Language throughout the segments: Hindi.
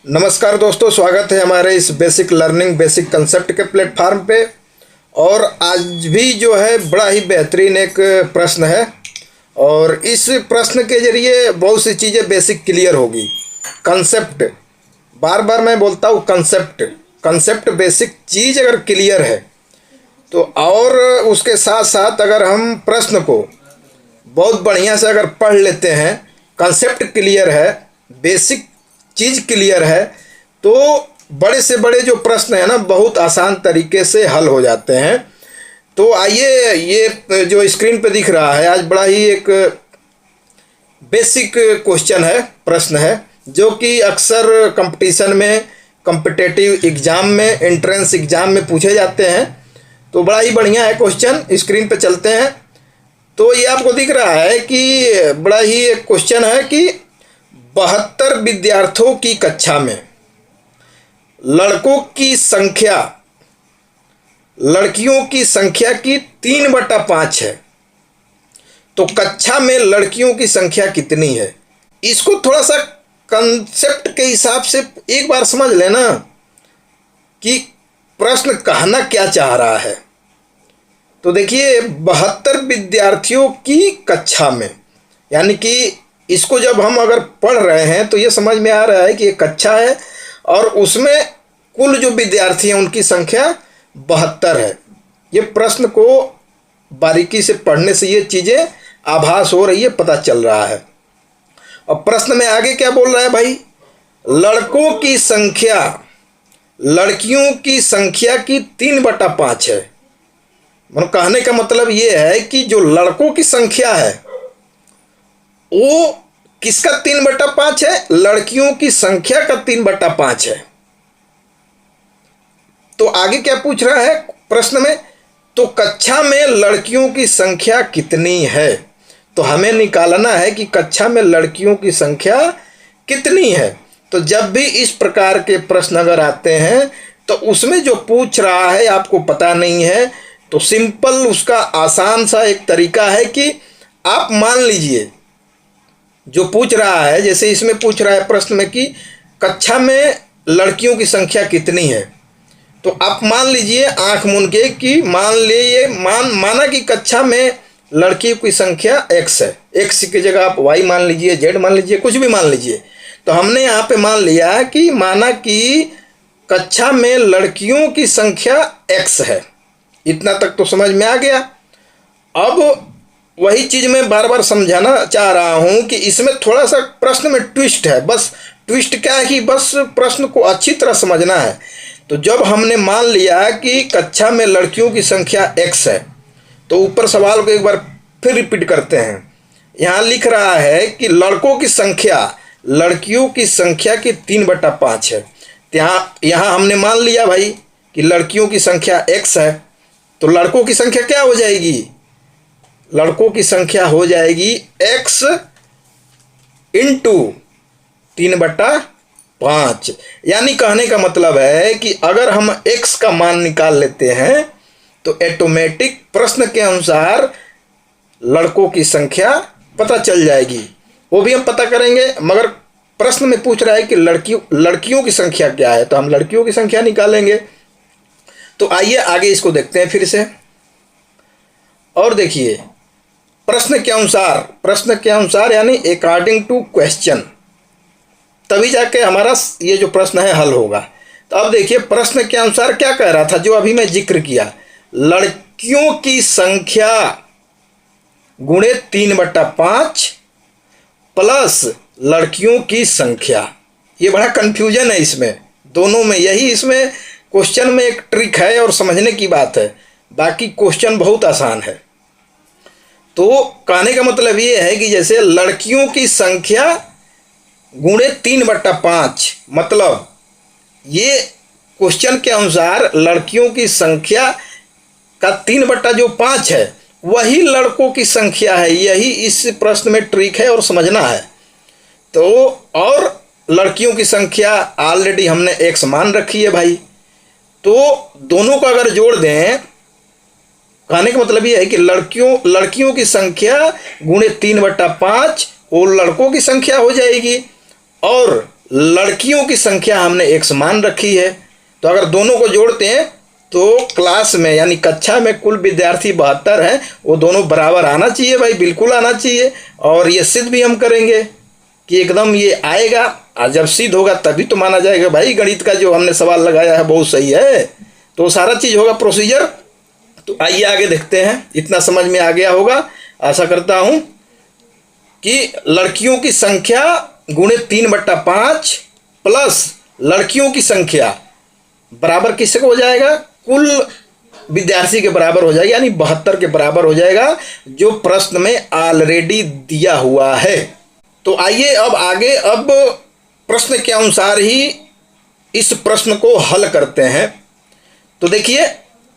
नमस्कार दोस्तों, स्वागत है हमारे इस बेसिक लर्निंग बेसिक कंसेप्ट के प्लेटफार्म पे। और आज भी जो है बड़ा ही बेहतरीन एक प्रश्न है और इस प्रश्न के ज़रिए बहुत सी चीज़ें बेसिक क्लियर होगी। कंसेप्ट, बार बार मैं बोलता हूँ कंसेप्ट बेसिक चीज़ अगर क्लियर है तो, और उसके साथ साथ अगर हम प्रश्न को बहुत बढ़िया से अगर पढ़ लेते हैं, कंसेप्ट क्लियर है, बेसिक चीज़ क्लियर है, तो बड़े से बड़े जो प्रश्न है ना बहुत आसान तरीके से हल हो जाते हैं। तो आइए, ये जो स्क्रीन पे दिख रहा है आज बड़ा ही एक बेसिक क्वेश्चन है, प्रश्न है, जो कि अक्सर कंपटीशन में, कॉम्पिटिटिव एग्ज़ाम में, एंट्रेंस एग्ज़ाम में पूछे जाते हैं। तो बड़ा ही बढ़िया है क्वेश्चन। स्क्रीन पे चलते हैं तो ये आपको दिख रहा है कि बड़ा ही एक क्वेश्चन है कि 72 विद्यार्थियों की कक्षा में लड़कों की संख्या लड़कियों की संख्या की 3/5 है, तो कक्षा में लड़कियों की संख्या कितनी है? इसको थोड़ा सा कंसेप्ट के हिसाब से एक बार समझ लेना कि प्रश्न कहना क्या चाह रहा है। तो देखिए, 72 विद्यार्थियों की कक्षा में, यानी कि इसको जब हम अगर पढ़ रहे हैं तो ये समझ में आ रहा है कि ये कक्षा है और उसमें कुल जो विद्यार्थी हैं उनकी संख्या 72 है। ये प्रश्न को बारीकी से पढ़ने से ये चीज़ें आभास हो रही है, पता चल रहा है। और प्रश्न में आगे क्या बोल रहा है भाई? लड़कों की संख्या लड़कियों की संख्या की 3/5 है। मतलब कहने का मतलब ये है कि जो लड़कों की संख्या है वो किसका 3/5 है? लड़कियों की संख्या का 3/5 है। तो आगे क्या पूछ रहा है प्रश्न में? तो कक्षा में लड़कियों की संख्या कितनी है? तो हमें निकालना है कि कक्षा में लड़कियों की संख्या कितनी है। तो जब भी इस प्रकार के प्रश्न अगर आते हैं तो उसमें जो पूछ रहा है आपको पता नहीं है, तो सिंपल उसका आसान सा एक तरीका है कि आप मान लीजिए जो पूछ रहा है, जैसे इसमें पूछ रहा है प्रश्न में कि कक्षा में लड़कियों की संख्या कितनी है, तो आप मान लीजिए आंख मूंद के कि माना कि कक्षा में लड़कियों की संख्या x है। x की जगह आप y मान लीजिए, z मान लीजिए, कुछ भी मान लीजिए। तो हमने यहाँ पे मान लिया कि माना कि कक्षा में लड़कियों की संख्या x है। इतना तक तो समझ में आ गया। अब वही चीज़ मैं बार बार समझाना चाह रहा हूँ कि इसमें थोड़ा सा प्रश्न में ट्विस्ट है। बस ट्विस्ट क्या है कि बस प्रश्न को अच्छी तरह समझना है। तो जब हमने मान लिया कि कक्षा में लड़कियों की संख्या x है, तो ऊपर सवाल को एक बार फिर रिपीट करते हैं। यहाँ लिख रहा है कि लड़कों की संख्या लड़कियों की संख्या की 3/5 है। यहाँ हमने मान लिया भाई कि लड़कियों की संख्या x है, तो लड़कों की संख्या क्या हो जाएगी? लड़कों की संख्या हो जाएगी x इंटू 3/5। यानी कहने का मतलब है कि अगर हम x का मान निकाल लेते हैं तो ऑटोमेटिक प्रश्न के अनुसार लड़कों की संख्या पता चल जाएगी। वो भी हम पता करेंगे, मगर प्रश्न में पूछ रहा है कि लड़कियों की संख्या क्या है, तो हम लड़कियों की संख्या निकालेंगे। तो आइए आगे इसको देखते हैं फिर से। और देखिए, प्रश्न के अनुसार यानी अकॉर्डिंग टू क्वेश्चन, तभी जाके हमारा ये जो प्रश्न है हल होगा। तो अब देखिए प्रश्न के अनुसार क्या कह रहा था, जो अभी मैं जिक्र किया, लड़कियों की संख्या गुणे 3/5 प्लस लड़कियों की संख्या। ये बड़ा कन्फ्यूजन है इसमें, दोनों में। यही इसमें क्वेश्चन में एक ट्रिक है और समझने की बात है। बाकी क्वेश्चन बहुत आसान है। तो कहने का मतलब ये है कि जैसे लड़कियों की संख्या गुणे 3/5, मतलब ये क्वेश्चन के अनुसार लड़कियों की संख्या का 3/5 है, वही लड़कों की संख्या है। यही इस प्रश्न में ट्रिक है और समझना है। तो और लड़कियों की संख्या ऑलरेडी हमने x मान रखी है भाई, तो दोनों को अगर जोड़ दें, कहने का मतलब ये है कि लड़कियों की संख्या गुणे 3/5 वो लड़कों की संख्या हो जाएगी, और लड़कियों की संख्या हमने x मान रखी है। तो अगर दोनों को जोड़ते हैं तो क्लास में यानी कक्षा में कुल विद्यार्थी 72 हैं, वो दोनों बराबर आना चाहिए भाई, बिल्कुल आना चाहिए। और ये सिद्ध भी हम करेंगे कि एकदम ये आएगा, और जब सिद्ध होगा तभी तो माना जाएगा भाई गणित का जो हमने सवाल लगाया है बहुत सही है। तो सारा चीज़ होगा प्रोसीजर। तो आइए आगे देखते हैं, इतना समझ में आ गया होगा आशा करता हूँ कि लड़कियों की संख्या गुणे 3/5 प्लस लड़कियों की संख्या बराबर किससे हो जाएगा, कुल विद्यार्थी के बराबर हो जाएगा, यानी 72 के बराबर हो जाएगा, जो प्रश्न में ऑलरेडी दिया हुआ है। तो आइए अब आगे अब प्रश्न के अनुसार ही इस प्रश्न को हल करते हैं। तो देखिए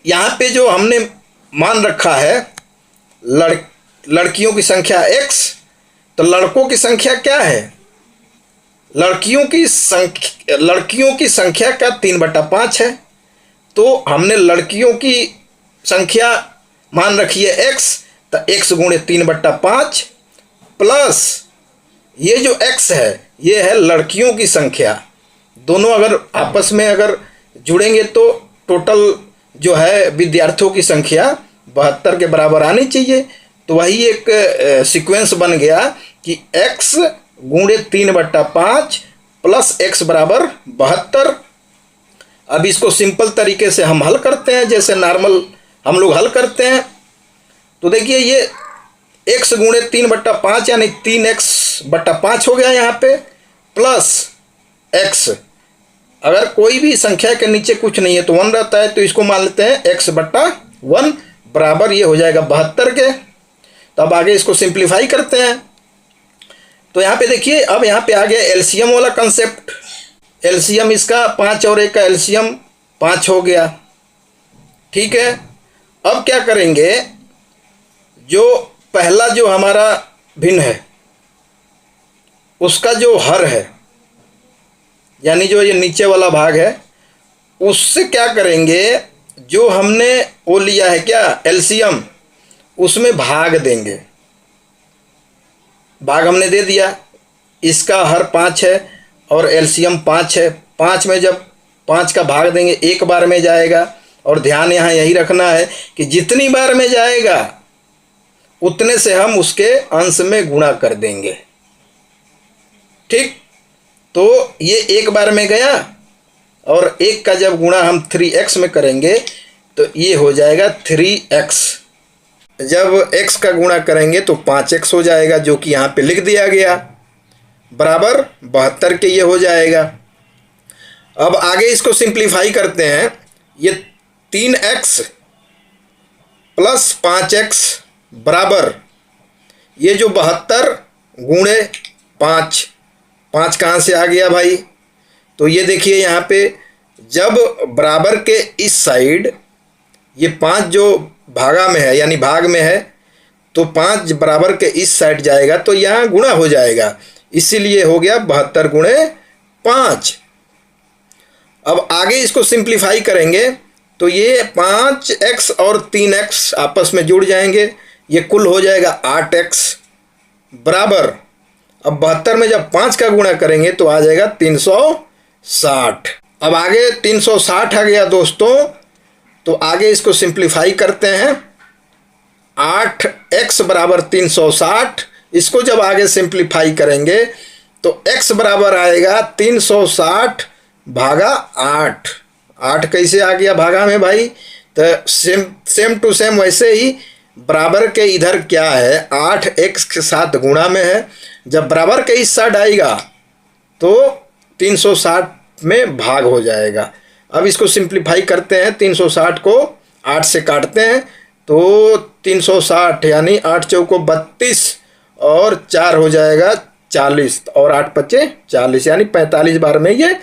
यहाँ पे जो हमने मान रखा है लड़कियों की संख्या x, तो लड़कों की संख्या क्या है, लड़कियों की संख्या का 3/5 है। तो हमने लड़कियों की संख्या मान रखी है x, तो x गुणे 3/5 प्लस ये जो x है ये है लड़कियों की संख्या। दोनों अगर आपस में अगर जुड़ेंगे तो टोटल जो है विद्यार्थियों की संख्या 72 के बराबर आनी चाहिए। तो वही एक सीक्वेंस बन गया कि x गुणे 3/5 प्लस x बराबर 72। अब इसको सिंपल तरीके से हम हल करते हैं, जैसे नॉर्मल हम लोग हल करते हैं। तो देखिए ये x गुणे 3/5 यानी 3x/5 हो गया यहाँ पे, प्लस x, अगर कोई भी संख्या के नीचे कुछ नहीं है तो 1 रहता है, तो इसको मान लेते हैं x/1 बराबर ये हो जाएगा 72 के। तो अब आगे इसको सिंप्लीफाई करते हैं। तो यहाँ पे देखिए अब यहाँ पे आ गया एलसीएम वाला कंसेप्ट। एलसीएम इसका 5 और 1 का एलसीएम 5 हो गया, ठीक है। अब क्या करेंगे, जो पहला जो हमारा भिन्न है उसका जो हर है यानी जो ये नीचे वाला भाग है, उससे क्या करेंगे, जो हमने वो लिया है क्या एलसीएम, उसमें भाग देंगे। भाग हमने दे दिया, इसका हर 5 है और एलसीएम 5 है। 5 में जब 5 का भाग देंगे एक बार में जाएगा, और ध्यान यहाँ यही रखना है कि जितनी बार में जाएगा उतने से हम उसके अंश में गुणा कर देंगे, ठीक। तो ये एक बार में गया, और 1 का जब गुणा हम 3x में करेंगे तो ये हो जाएगा 3x। जब x का गुणा करेंगे तो 5x हो जाएगा, जो कि यहाँ पे लिख दिया गया, बराबर 72 के ये हो जाएगा। अब आगे इसको सिंप्लीफाई करते हैं। ये 3x प्लस 5x बराबर ये जो 72 गुणे 5, 5 कहाँ से आ गया भाई, तो ये देखिए यहाँ पे जब बराबर के इस साइड ये 5 जो भागा में है यानी भाग में है, तो 5 बराबर के इस साइड जाएगा तो यहाँ गुणा हो जाएगा, इसीलिए हो गया 72 गुणे 5। अब आगे इसको सिंप्लीफाई करेंगे तो ये 5x और 3x आपस में जुड़ जाएंगे, ये कुल हो जाएगा 8x बराबर। अब 72 में जब 5 का गुणा करेंगे तो आ जाएगा 360। अब आगे 360 आ गया दोस्तों, तो आगे इसको सिंप्लीफाई करते हैं। 8x बराबर 360, इसको जब आगे सिंप्लीफाई करेंगे तो x बराबर आएगा 360 भागा 8। 8 कैसे आ गया भागा में भाई, तो सेम टू सेम वैसे ही बराबर के इधर क्या है 8x के साथ गुणा में है, जब बराबर के इस साइड आएगा तो 360 में भाग हो जाएगा। अब इसको सिंप्लीफाई करते हैं, 360 को 8 से काटते हैं तो 360 यानी 8 चौको 32 और 4 हो जाएगा 40 और 8 पचे 40 यानी 45 बार में ये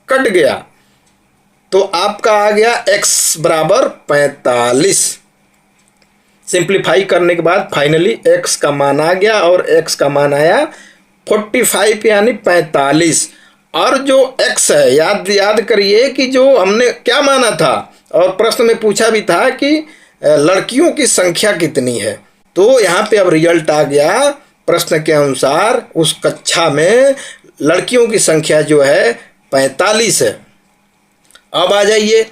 कट गया। तो आपका आ गया x बराबर 45। सिंप्लीफाई करने के बाद फाइनली x का मान आ गया और x का मान आया 45 यानी 45। और जो x है याद करिए कि जो हमने क्या माना था, और प्रश्न में पूछा भी था कि लड़कियों की संख्या कितनी है, तो यहाँ पे अब रिजल्ट आ गया प्रश्न के अनुसार उस कक्षा में लड़कियों की संख्या जो है 45 है। अब आ जाइए,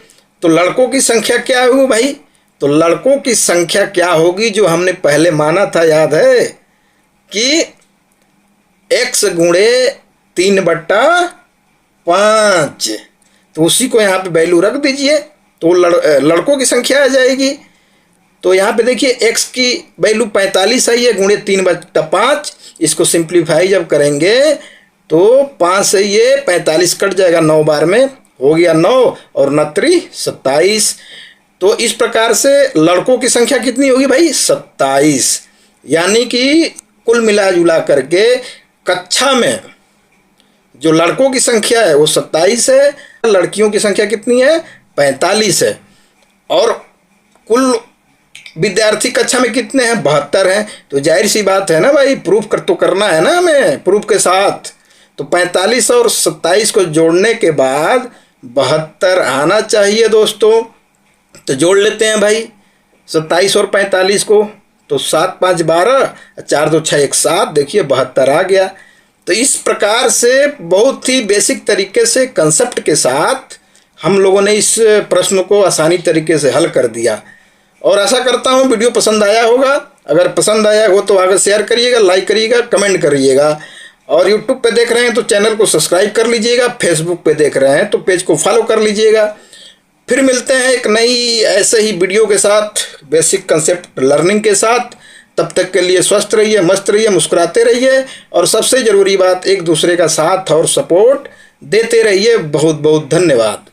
तो लड़कों की संख्या क्या होगी भाई? तो लड़कों की संख्या क्या होगी जो हमने पहले माना था, याद है कि x गुणे 3/5, तो उसी को यहाँ पे वैल्यू रख दीजिए तो लड़कों की संख्या आ जाएगी। तो यहाँ पे देखिए x की वैल्यू 45 आई है, गुणे 3/5, इसको सिंप्लीफाई जब करेंगे तो 5 से ये 45 कट जाएगा, 9 बार में हो गया 9 और 9 3 27। तो इस प्रकार से लड़कों की संख्या कितनी होगी भाई? 27। यानी कि कुल मिला जुला करके कक्षा में जो लड़कों की संख्या है वो 27 है, लड़कियों की संख्या कितनी है? 45 है। और कुल विद्यार्थी कक्षा में कितने हैं? 72 हैं। तो जाहिर सी बात है ना भाई, प्रूफ तो करना है ना हमें प्रूफ के साथ। तो 45 और 27 को जोड़ने के बाद 72 आना चाहिए दोस्तों। तो जोड़ लेते हैं भाई 27 और 45 को, तो 7 5 12, 4 2 6 1 7, देखिए 72 आ गया। तो इस प्रकार से बहुत ही बेसिक तरीके से कंसेप्ट के साथ हम लोगों ने इस प्रश्न को आसानी तरीके से हल कर दिया। और आशा करता हूँ वीडियो पसंद आया होगा। अगर पसंद आया हो तो आगे शेयर करिएगा, लाइक करिएगा, कमेंट करिएगा। और यूट्यूब पे देख रहे हैं तो चैनल को सब्सक्राइब कर लीजिएगा, फेसबुक पे देख रहे हैं तो पेज को फॉलो कर लीजिएगा। फिर मिलते हैं एक नई ऐसे ही वीडियो के साथ, बेसिक कंसेप्ट लर्निंग के साथ। तब तक के लिए स्वस्थ रहिए, मस्त रहिए, मुस्कुराते रहिए और सबसे ज़रूरी बात, एक दूसरे का साथ और सपोर्ट देते रहिए। बहुत बहुत धन्यवाद।